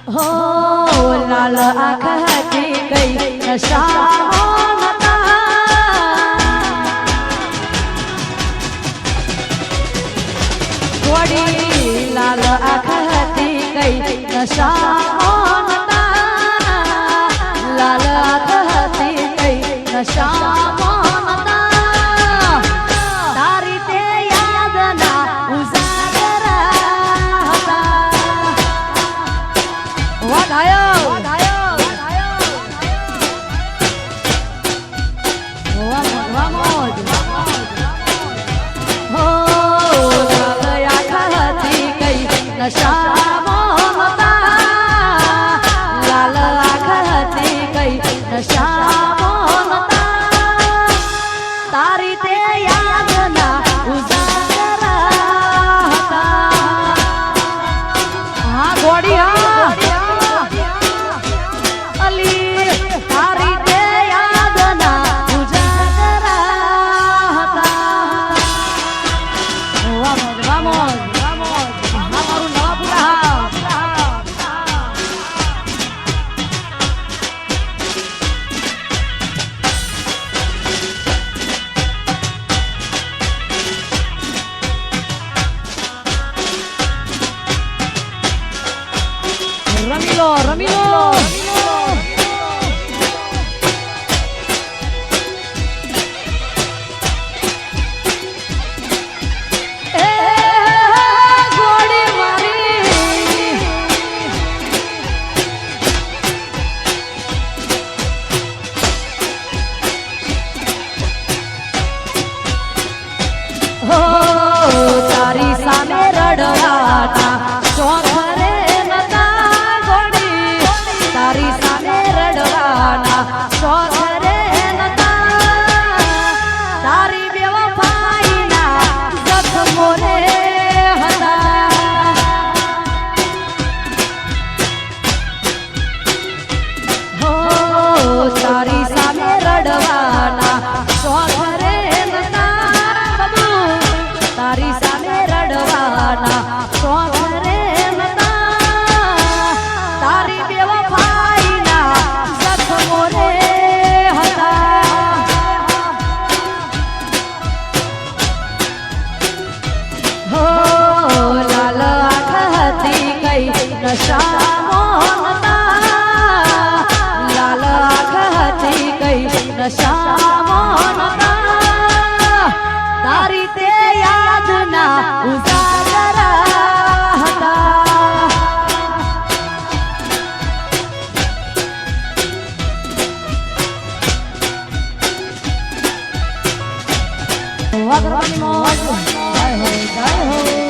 હો લાલ આંખ હતી કઈ નશામાં નતા થોડી લાલ આંખ હતી કઈ નશામાં નતા લાલ આંખ હતી કઈ નશામાં નતા તારી તે યાદના ઉજાગરા હતા વધાયો નશામાં નતા લાલ આંખ હતી કઈ નશામાં નતા તારી તે યાદના ઉજાગરા હતા હા ગોડી હા અલી તારી તે યાદના ઉજાગરા હતા વામોજ રમીલો એ ગોડી મારી હો તારી સામે રડવાના શોખ તારી સામે રડવાના શોખ રે નતા તારી બેવફાઈના જખમો રે હતા હો તારી સામે રડવાના શોખ રે નતા બબુ તારી સામે રડવાના શોખ રે નતા તારી નશામાં નતા લાલ આંખ હતી કઈ નશામાં નતા તારી તે યાદના ઉજાગરા હતા વાગવાની મોજ જય હો જય હો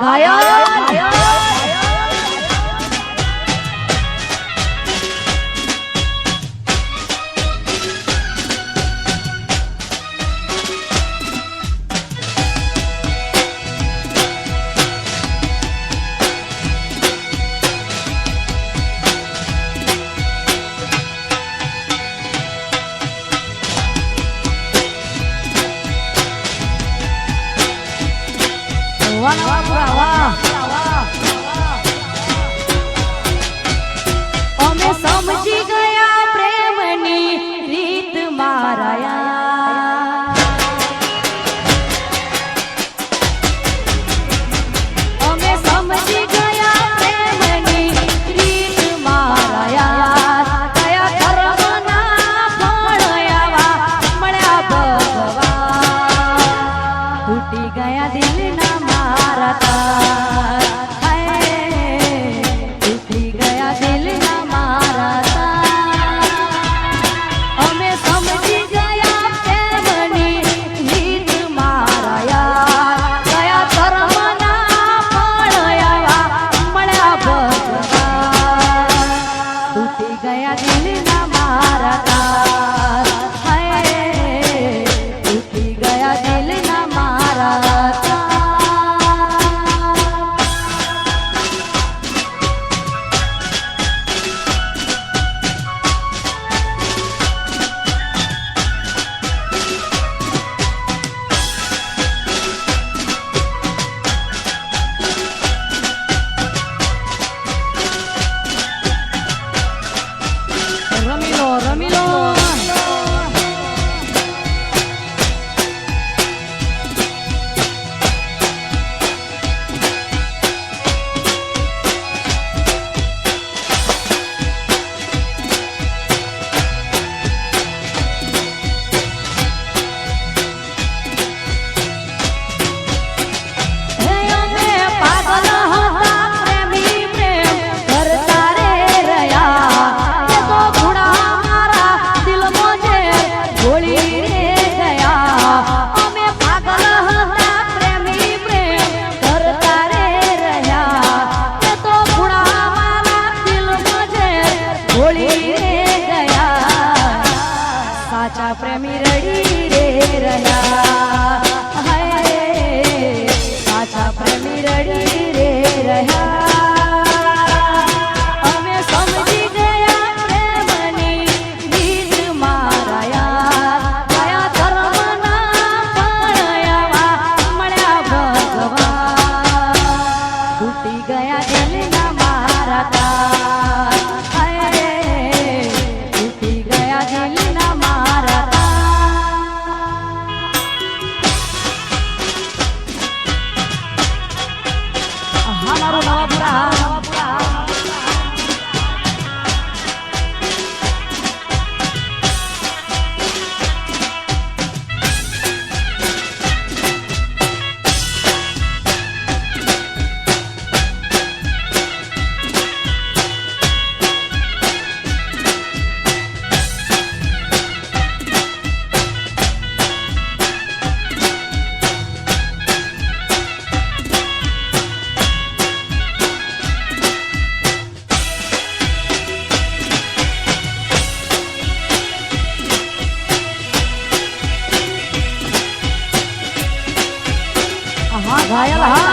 ઘાયલ અમે સમજી ગયા પ્રેમની રીત મારાયા અમે સમજી ગયા પ્રેમની રીત મારાયા કયા કર્મના ફળ આવા મળ્યા ભગવાન તૂટી ગયા દિલના મારા તાર તૂટી ગયા દિલના મારા તાર અમે સમજી ગયા પ્રેમની રીત મારાયા કયા કર્મના ફળ આવા મળ્યા ભગવાન તૂટી ગયા દિલના મારા તાર તૂટી ગયા દિલના મારા તાર રમી લો સાચા પ્રેમી રડી રે રહ્યા સાચા પ્રેમી રડી રે રહ્યા અમે સમજી ગયા પ્રેમની રીત મારાયા કયા ધર્મના ફળ આવા મળ્યા ભગવાન તૂટી ગયા દિલના મારા તાર તૂટી ગયા દિલના મારા મારું નવાપુરા ઘાયલ